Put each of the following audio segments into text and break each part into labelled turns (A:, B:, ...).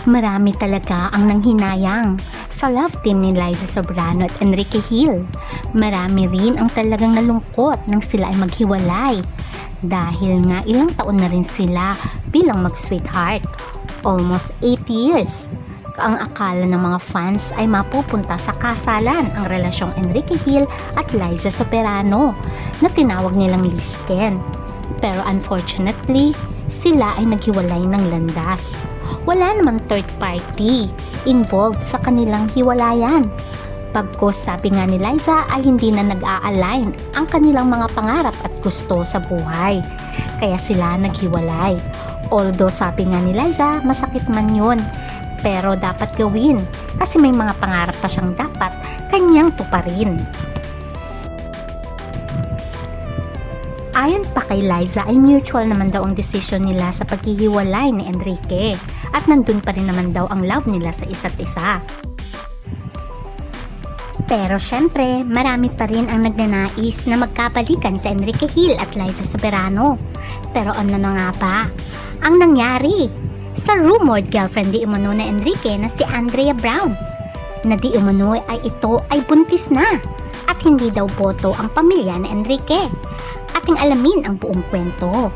A: Marami talaga ang nanghinayang sa love team ni Liza Soberano at Enrique Hill. Marami rin ang talagang nalungkot nang sila ay maghiwalay dahil nga ilang taon na rin sila bilang mag-sweetheart. Almost 8 years. Ang akala ng mga fans ay mapupunta sa kasalan ang relasyong Enrique Hill at Liza Soberano na tinawag nilang Lisken. Pero unfortunately, sila ay naghiwalay ng landas. Wala namang third party involved sa kanilang hiwalayan. Pagkos sabi nga ni Liza ay hindi na nag-a-align ang kanilang mga pangarap at gusto sa buhay. Kaya sila naghiwalay. Although sabi nga ni Liza, masakit man yun. Pero dapat gawin kasi may mga pangarap pa siyang dapat kanyang tuparin. Ayon pa kay Liza ay mutual naman daw ang desisyon nila sa paghihiwalay ni Enrique at nandun pa rin naman daw ang love nila sa isa't isa. Pero syempre, marami pa rin ang nagnanais na magkabalikan sa Enrique Hill at Liza Soberano. Pero ano na nga ba ang nangyari sa rumored girlfriend di umano na Enrique na si Andrea Brown? Na di umano ay ito ay buntis na at hindi daw boto ang pamilya na Enrique. Ating alamin ang buong kwento.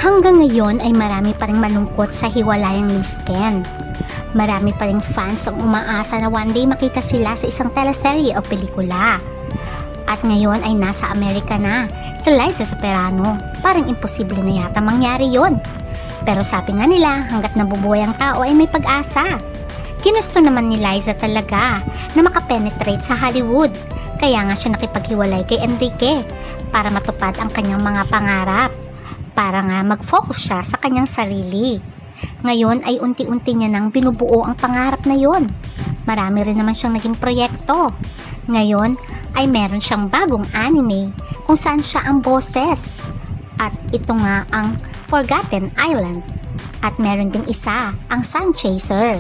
A: Hanggang ngayon ay marami pa ring malungkot sa hiwalayang Lisken. Marami pa ring fans ang umaasa na one day makita sila sa isang teleserye o pelikula. At ngayon ay nasa Amerika na si Liza Soberano. Parang imposible na yata mangyari yon. Pero sabi nga nila, hanggat nabubuhay ang tao ay may pag-asa. Ginusto naman ni Liza talaga na makapenetrate sa Hollywood. Kaya nga siya nakipaghiwalay kay Enrique para matupad ang kanyang mga pangarap. Para nga mag-focus siya sa kanyang sarili. Ngayon ay unti-unti niya nang binubuo ang pangarap na yon. Marami rin naman siyang naging proyekto. Ngayon ay meron siyang bagong anime kung saan siya ang boses. At ito nga ang Forgotten Island. At meron ding isa, ang Sun Chaser.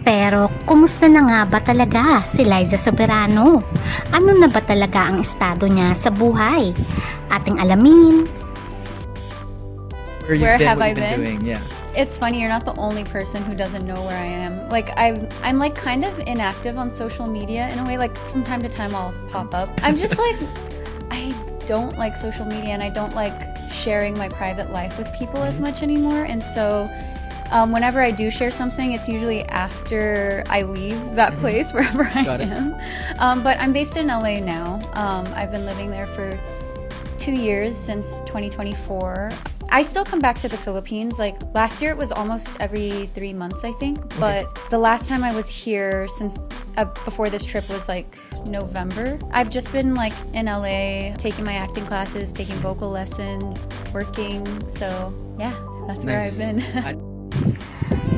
A: Pero kumusta na nga ba talaga si Liza Soberano? Ano na ba talaga ang estado niya sa buhay? Ating alamin.
B: Where have I
C: What you've
B: been?
C: doing? Yeah.
B: It's funny, you're not the only person who doesn't know where I am. Like I'm like kind of inactive on social media in a way. Like from time to time I'll pop up. I'm just like I don't like social media and I don't like sharing my private life with people as much anymore. And so whenever I do share something, it's usually after I leave that place, wherever I
C: Got it.
B: am. But I'm based in LA now. I've been living there for 2 years since 2024. I still come back to the Philippines. Like last year, it was almost every 3 months, I think. But the last time I was here since before this trip was like November. I've just been like in LA, taking my acting classes, taking vocal lessons, working. So yeah, that's where
C: Nice.
B: I've been.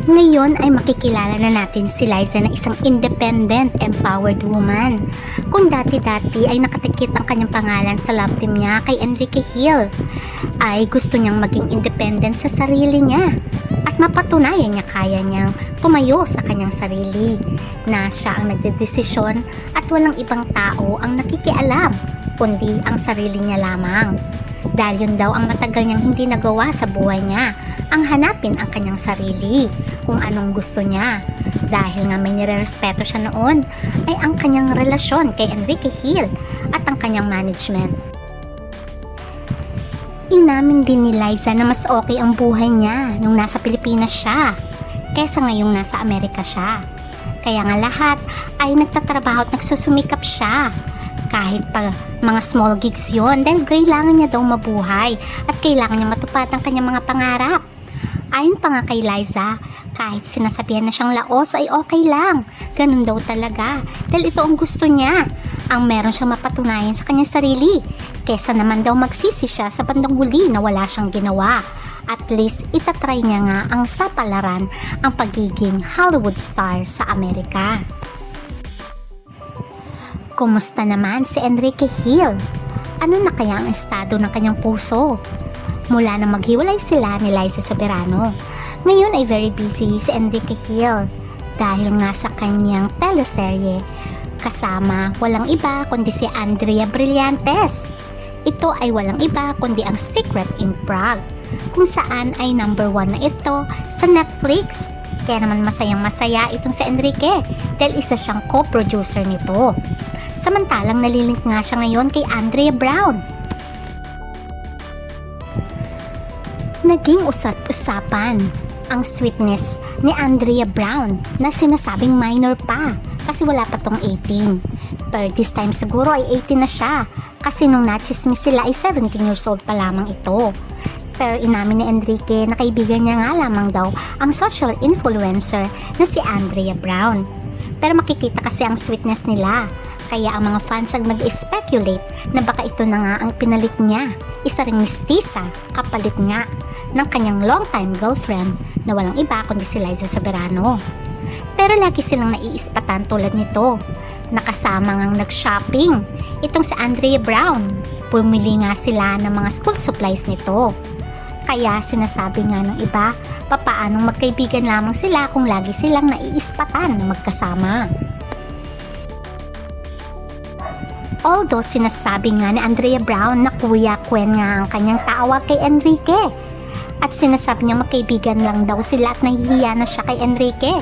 A: Ngayon ay makikilala na natin si Liza na isang independent, empowered woman. Kung dati-dati ay nakatikit ang kanyang pangalan sa love team niya kay Enrique Hill, ay gusto niyang maging independent sa sarili niya at mapatunayan niya kaya niyang tumayo sa kanyang sarili, na siya ang nagdedesisyon at walang ibang tao ang nakikialam kundi ang sarili niya lamang. Dahil yun daw ang matagal niyang hindi nagawa sa buhay niya, ang hanapin ang kanyang sarili, kung anong gusto niya. Dahil nga may nirerespeto siya noon, ay ang kanyang relasyon kay Enrique Hill at ang kanyang management. Inamin din ni Liza na mas okay ang buhay niya nung nasa Pilipinas siya, kesa ngayong nasa Amerika siya. Kaya nga lahat ay nagtatrabaho at nagsusumikap siya. Kahit pa mga small gigs yon, dahil kailangan niya daw mabuhay at kailangan niya matupad ang kanyang mga pangarap. Ayon pa nga kay Liza, kahit sinasabihan na siyang laos ay okay lang. Ganun daw talaga, dahil ito ang gusto niya, ang meron siyang mapatunayan sa kanyang sarili, kesa naman daw magsisi siya sa bandang huli na wala siyang ginawa. At least itatry niya nga ang sapalaran ang pagiging Hollywood star sa Amerika. Kumusta naman si Enrique Hill? Ano na kaya ang estado ng kanyang puso? Mula na maghiwalay sila ni Liza Soberano, ngayon ay very busy si Enrique Hill dahil nga sa kanyang teleserye kasama walang iba kundi si Andrea Brillantes. Ito ay walang iba kundi ang Secret in Prague, kung saan ay number 1 na ito sa Netflix. Kaya naman masayang masaya itong si Enrique dahil isa siyang co-producer nito. Samantalang nalilink nga siya ngayon kay Andrea Brown. Naging usap-usapan ang sweetness ni Andrea Brown na sinasabing minor pa kasi wala pa tong 18. Pero this time siguro ay 18 na siya kasi nung nachismis sila ay 17 years old pa lamang ito. Pero inamin ni Enrique na kaibigan niya nga lamang daw ang social influencer na si Andrea Brown. Pero makikita kasi ang sweetness nila, kaya ang mga fans ang nag-speculate na baka ito na nga ang pinalit niya, isa ring mistisa, kapalit nga ng kanyang longtime girlfriend na walang iba kundi si Liza Soberano. Pero lagi silang naiispatan tulad nito, nakasama ngang nag-shopping itong si Andrea Brown. Pumili nga sila ng mga school supplies nito. Kaya sinasabi nga ng iba, papaanong magkaibigan lamang sila kung lagi silang naiispatan na magkasama. Although sinasabi nga ni Andrea Brown na Kuya Kwen nga ang kanyang tawag kay Enrique. At sinasabi niya magkaibigan lang daw sila at nahihiya na siya kay Enrique.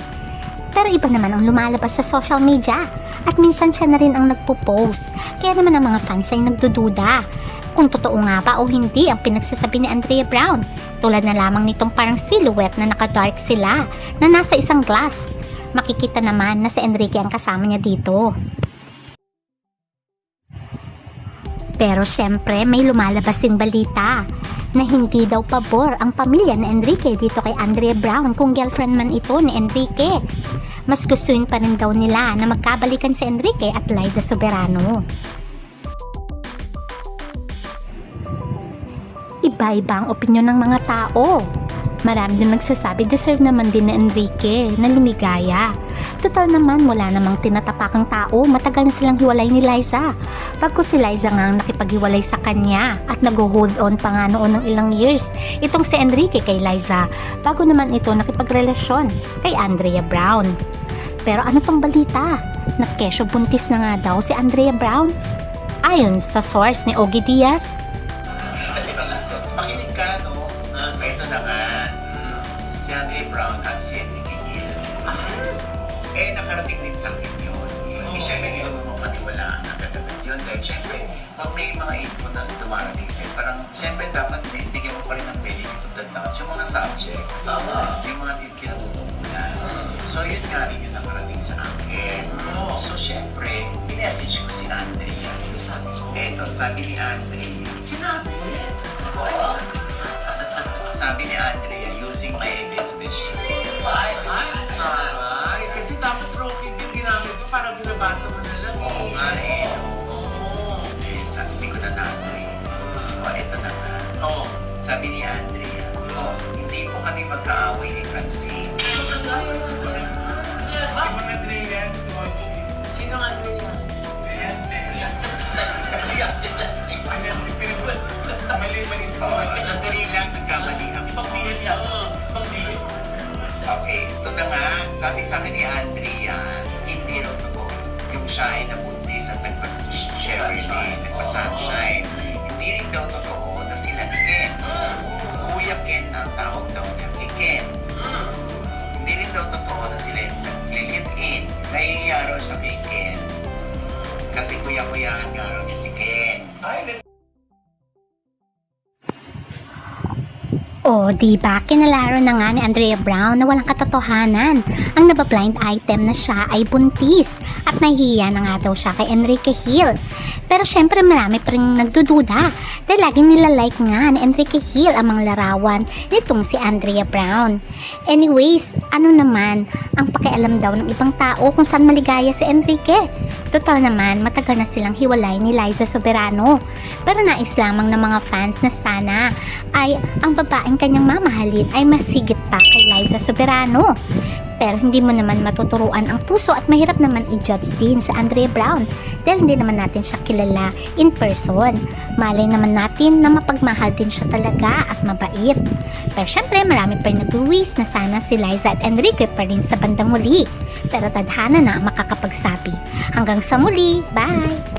A: Pero iba naman ang lumalabas sa social media at minsan siya na rin ang nagpo-post. Kaya naman ang mga fans ay nagdududa kung totoo nga ba o hindi ang pinagsasabi ni Andrea Brown. Tulad na lamang nitong parang silhouette na naka-dark sila na nasa isang glass. Makikita naman na si Enrique ang kasama niya dito. Pero syempre may lumalabas din balita na hindi daw pabor ang pamilya ni Enrique dito kay Andrea Brown kung girlfriend man ito ni Enrique. Mas gustuin pa rin daw nila na magkabalikan si Enrique at Liza Soberano. Iba-iba ang opinyon ng mga tao. Marami din nagsasabi deserve naman din ni Enrique na lumigaya. Total naman wala namang tinatapakang tao, matagal na silang hiwalay ni Liza. Bago si Liza nga ang nakipaghiwalay sa kanya at nag-hold on pa nga noon ng ilang years itong si Enrique kay Liza bago naman ito nakipagrelasyon kay Andrea Brown. Pero ano tong balita? Na kesyo buntis na nga daw si Andrea Brown? Ayon sa source ni Ogie Diaz,
C: makinig ka, no? Ito na nga, si Andrea Brown at si Enrique Hill. Nakarating din sa akin yun. Kasi syempre, hindi naman mapaniwalaan agad-agad yun. Dahil syempre, pag may mga info na dumarating sa'yo, parang syempre dapat bigyan mo pa rin ng benefit of the doubt. Yung mga subjects, yung mga kinatutunan. So yun nga rin yung nakarating sa akin. So syempre, in-message ko si Andrea. Sabi ni Andrea, sabi ni Andrea, using my identity.
D: Kasi dapat rocket yung ginamit mo, parang binabasa mo na lang.
C: Oo nga sabi ko na Andrea. Ito na nga. Sabi ni Andrea, hindi po kami magkaaway ni Francine.
D: Sino ang Andrea? Mali-mali ito.
C: Sandali lang, nagkamali ako.
D: Pag-DM yan. Pag-DM.
C: Okay, ito na nga. Sabi sa akin ni Andrea, hindi raw totoo. Yung siya ay nabuntis at nagpa-share din, nagpa-sunshine. Hindi rin daw totoo na sila ni Ken. Kuya Ken ang tawag daw niya kay Ken. Hindi rin daw totoo na sila nag-live-in. Nahihiya raw siya kay Ken. Kasi kuya-kuyahan nga raw niya si Ken.
A: O, diba, kinalaro na nga ni Andrea Brown na walang katotohanan. Ang nabablind item na siya ay buntis at nahihiya na nga daw siya kay Enrique Hill. Pero syempre marami pa rin nagdududa dahil laging nilalike nga ni Enrique Hill ang mga larawan nitong si Andrea Brown. Anyways, ano naman ang pakialam daw ng ibang tao kung saan maligaya si Enrique? Total naman, matagal na silang hiwalay ni Liza Soberano. Pero nais lamang ng mga fans na sana ay ang babaeng kanyang mamahalin ay mas higit pa kay Liza Soberano. Pero hindi mo naman matuturuan ang puso at mahirap naman i-judge din sa Andrea Brown dahil hindi naman natin siya kilala in person. Malay naman natin na mapagmahal din siya talaga at mabait. Pero syempre marami pa rin nag-wish na sana si Liza at Enrique pa rin sa bandang muli. Pero tadhana na ang makakapagsabi. Hanggang sa muli, bye!